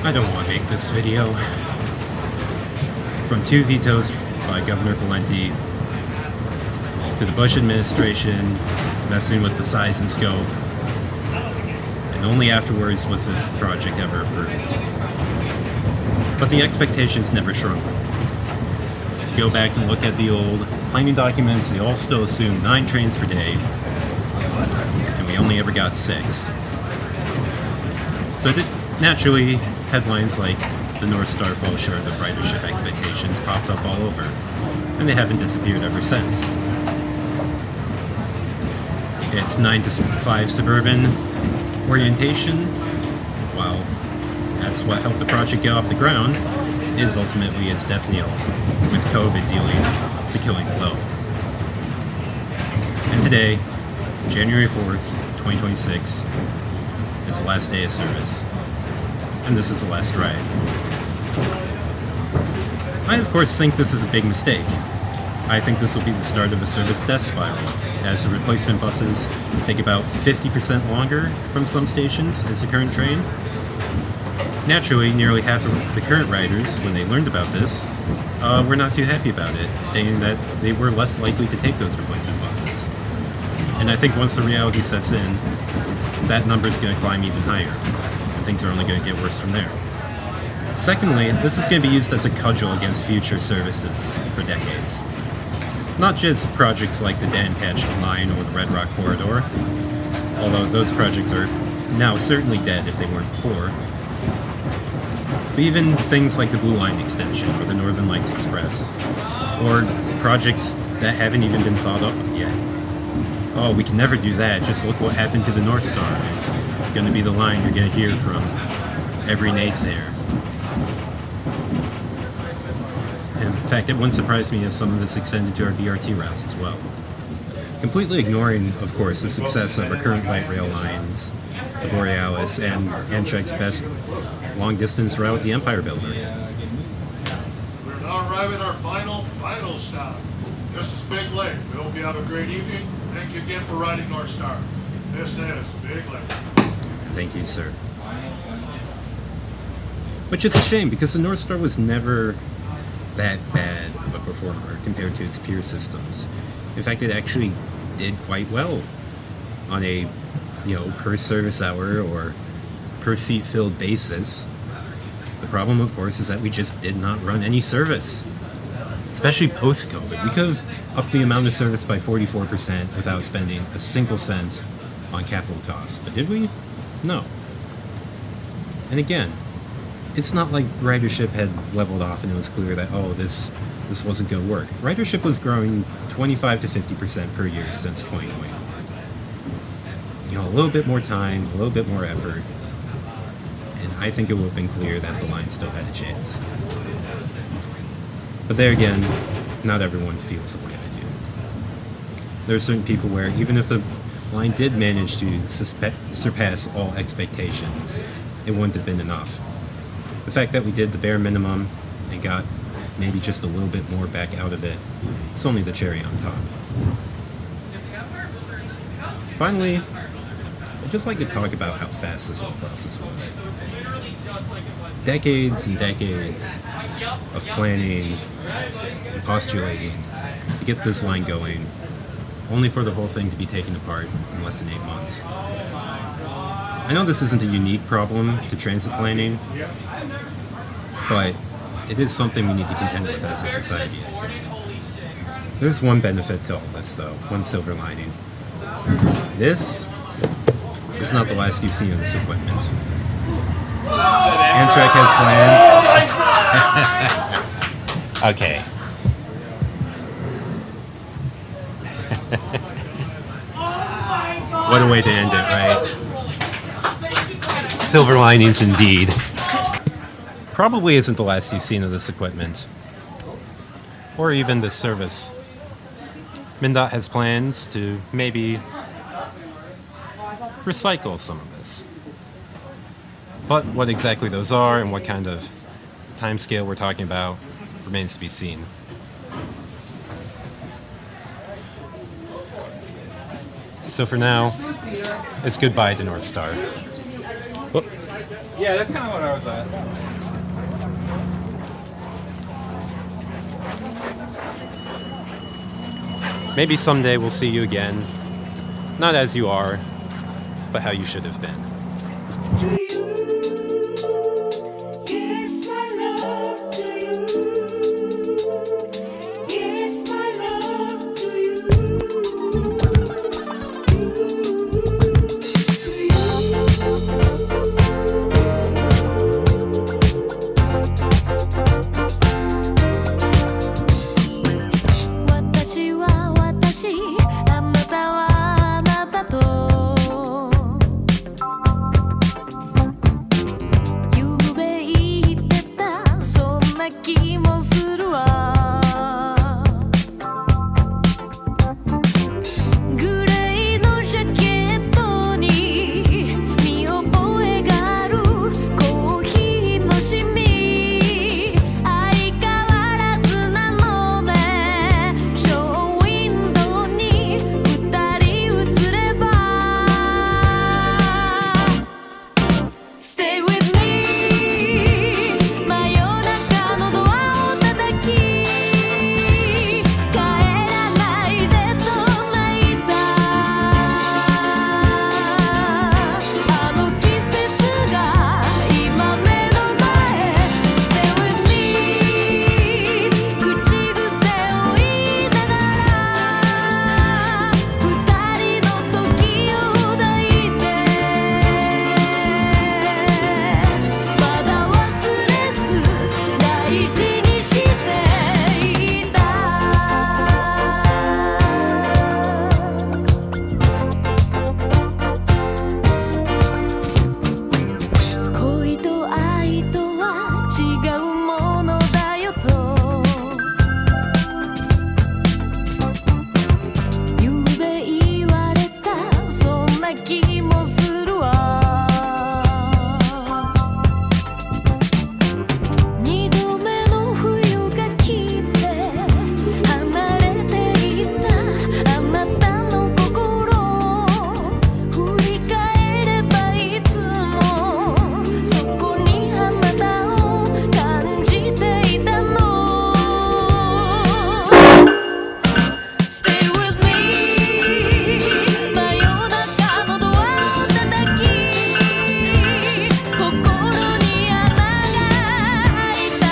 I don't want to make this video. From 2 vetoes by Governor Pawlenty to the Bush administration messing with the size and scope, and only afterwards was this project ever approved. But the expectations never shrunk. If you go back and look at the old planning documents, they all still assume 9 trains per day, and we only ever got 6. So naturally, headlines like the Northstar falls short of ridership expectations popped up all over, and they haven't disappeared ever since. Its 9 to 5 suburban orientation, while that's what helped the project get off the ground, is ultimately its death knell, with COVID dealing the killing blow. And today, January 4th, 2026, is the last day of service. And this is the last ride. I, of course, think this is a big mistake. I think this will be the start of a service death spiral, as the replacement buses take about 50% longer from some stations as the current train. Naturally, nearly half of the current riders, when they learned about this, were not too happy about it, stating that they were less likely to take those replacement buses. And I think once the reality sets in, that number is going to climb even higher. Things are only going to get worse from there. Secondly, this is going to be used as a cudgel against future services for decades. Not just projects like the Dan Patch Line or the Red Rock Corridor, although those projects are now certainly dead if they weren't before, but even things like the Blue Line extension or the Northern Lights Express, or projects that haven't even been thought up yet. Oh, we can never do that, just look what happened to the Northstar. It's going to be the line you're going to hear from every naysayer. And in fact, it wouldn't surprise me if some of this extended to our BRT routes as well. Completely ignoring, of course, the success of our current light rail lines, the Borealis, and Amtrak's best long-distance route, the Empire Builder. We're now arriving at our final stop. This is Big Lake. We hope you have a great evening. Thank you again for riding Northstar. This is Big Lake. Thank you, sir. Which is a shame, because the Northstar was never that bad of a performer compared to its peer systems. In fact, it actually did quite well on a, per service hour or per seat filled basis. The problem, of course, is that we just did not run any service, especially post-COVID. We could have upped the amount of service by 44% without spending a single cent on capital costs. But did we? No. And again, it's not like ridership had leveled off and it was clear that, this wasn't going to work. Ridership was growing 25 to 50% per year since 2020. A little bit more time, a little bit more effort, and I think it would have been clear that the line still had a chance. But there again, not everyone feels the way I do. There are certain people where even if the line did manage to surpass all expectations, it wouldn't have been enough. The fact that we did the bare minimum and got maybe just a little bit more back out of it, it's only the cherry on top. Finally, I'd just like to talk about how fast this whole process was. Decades and decades of planning and postulating to get this line going, only for the whole thing to be taken apart in less than 8 months. I know this isn't a unique problem to transit planning, but it is something we need to contend with as a society, I think. There's one benefit to all this, though, one silver lining. This is not the last you've seen of this equipment. Amtrak has plans. Okay. What a way to end it, right? Silver linings indeed. Probably isn't the last you've seen of this equipment, or even this service. MnDOT has plans to maybe recycle some of this. But what exactly those are and what kind of time scale we're talking about remains to be seen. So for now, it's goodbye to Northstar. Oh, Yeah, that's kind of what I was at. maybe someday we'll see you again. Not as you are, but how you should have been. To you, yes, my love to you. Yes, my love to you. To you. 私は私、あなたはあなたとゆうべ言ってたそんな気もするわグレーのジャケットに見覚えがあるコーヒーのシミ相変わらずなのねショーウィンドウに二人映れば Stay with me 真夜中のドアを叩き帰らないでと泣いたあの季節が今目の前 Stay with me 口癖を言いながら二人の時を抱いてまだ忘れず大事にしていた恋と愛とは違うものだよとゆうべ言われたそんな気もするわ二度目の冬が来て離れていったあなたの心振り返ればいつもそこにあなたを感じていたの Stay with me 真夜中のドアを叩き心に穴が開いた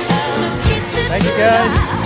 あの季節 Thank you, が guys.